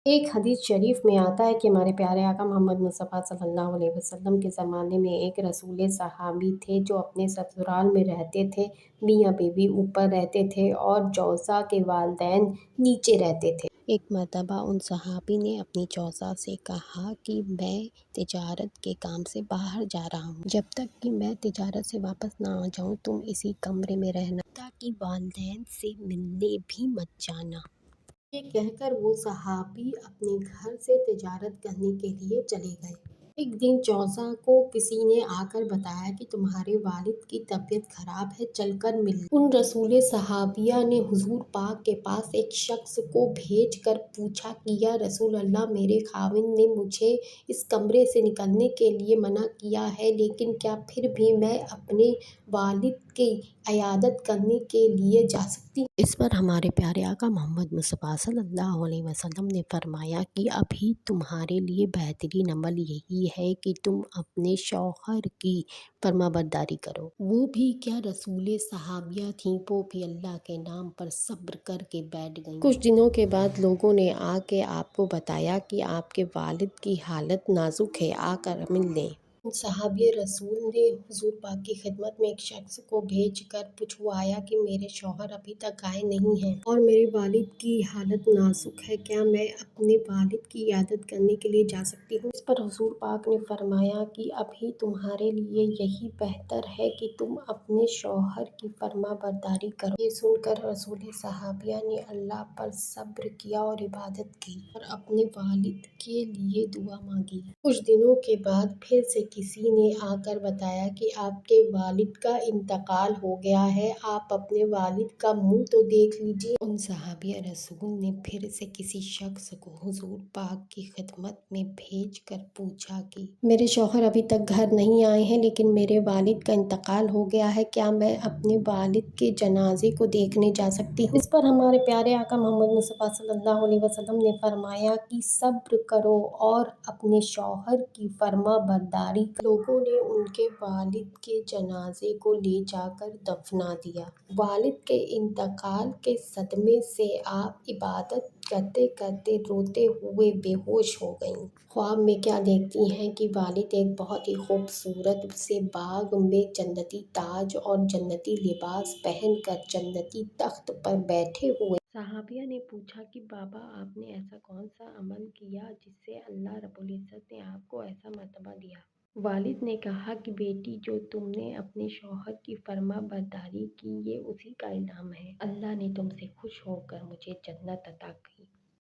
ایک حدیث شریف میں آتا ہے کہ ہمارے پیارے آقا محمد مصطفیٰ صلی اللہ علیہ وسلم کے زمانے میں ایک رسول صحابی تھے جو اپنے سسرال میں رہتے تھے۔ میاں بیوی اوپر رہتے تھے اور جوزا کے والدین نیچے رہتے تھے۔ ایک مرتبہ ان صحابی نے اپنی جوزا سے کہا کہ میں تجارت کے کام سے باہر جا رہا ہوں، جب تک کہ میں تجارت سے واپس نہ آ جاؤں تم اسی کمرے میں رہنا تاکہ والدین سے ملنے بھی مت جانا۔ یہ کہہ کر وہ صحابی اپنے گھر سے تجارت کرنے کے لیے چلے گئے۔ ایک دن جوزا کو کسی نے آ کر بتایا کہ تمہارے والد کی طبیعت خراب ہے، چل کر مل لو۔ ان رسول صحابیہ نے حضور پاک کے پاس ایک شخص کو بھیج کر پوچھا کہ یا رسول اللہ، میرے خاوند نے مجھے اس کمرے سے نکلنے کے لیے منع کیا ہے، لیکن کیا پھر بھی میں اپنے والد کی عیادت کرنے کے لیے جا سکتی ہوں؟ اس پر ہمارے پیارے آقا محمد مصطفیٰ صلی اللہ علیہ وسلم نے فرمایا کہ ابھی تمہارے لیے بہترین عمل یہی ہے کہ تم اپنے شوہر کی فرمانبرداری کرو۔ وہ بھی کیا رسول صحابیہ تھیں، وہ بھی اللہ کے نام پر صبر کر کے بیٹھ گئیں۔ کچھ دنوں کے بعد لوگوں نے آ کے آپ کو بتایا کہ آپ کے والد کی حالت نازک ہے، آ کر مل لیں۔ صحابی رسول نے حضور پاک کی خدمت میں ایک شخص کو بھیج کر پوچھوایا کہ میرے شوہر ابھی تک آئے نہیں ہیں اور میرے والد کی حالت نازک ہے، کیا میں اپنے والد کی عیادت کرنے کے لیے جا سکتی ہوں؟ اس پر حضور پاک نے فرمایا کہ ابھی تمہارے لیے یہی بہتر ہے کہ تم اپنے شوہر کی فرمانبرداری کرو۔ یہ سن کر رسول صحابیہ نے اللہ پر صبر کیا اور عبادت کی اور اپنے والد کے لیے دعا مانگی۔ کچھ دنوں کے بعد پھر سے کسی نے آ کر بتایا کہ آپ کے والد کا انتقال ہو گیا ہے، آپ اپنے والد کا منہ تو دیکھ لیجیے۔ ان صحابی رسول نے پھر سے کسی شخص کو حضور پاک کی خدمت میں بھیج کر پوچھا کہ میرے شوہر ابھی تک گھر نہیں آئے ہیں، لیکن میرے والد کا انتقال ہو گیا ہے، کیا میں اپنے والد کے جنازے کو دیکھنے جا سکتی ہوں؟ اس پر ہمارے پیارے آقا محمد مصطفیٰ صلی اللہ علیہ وسلم نے فرمایا کہ صبر کرو اور اپنے شوہر کی فرمانبرداری کرو۔ لوگوں نے ان کے والد کے جنازے کو لے جا کر دفنا دیا۔ والد کے انتقال کے صدمے سے آپ عبادت کرتے کرتے روتے ہوئے بے ہوش ہو گئیں۔ خواب میں کیا دیکھتی ہیں کہ والد ایک بہت ہی خوبصورت سے باغ میں جنتی تاج اور جنتی لباس پہن کر جنتی تخت پر بیٹھے ہوئے۔ صحابیہ نے پوچھا کہ بابا، آپ نے ایسا کون سا عمل کیا جس سے اللہ رب العزت نے آپ کو ایسا مرتبہ دیا؟ والد نے کہا کہ بیٹی، جو تم نے اپنے شوہر کی فرمانبرداری کی، یہ اسی کا انعام ہے۔ اللہ نے تم سے خوش ہو کر مجھے جنت عطا کی۔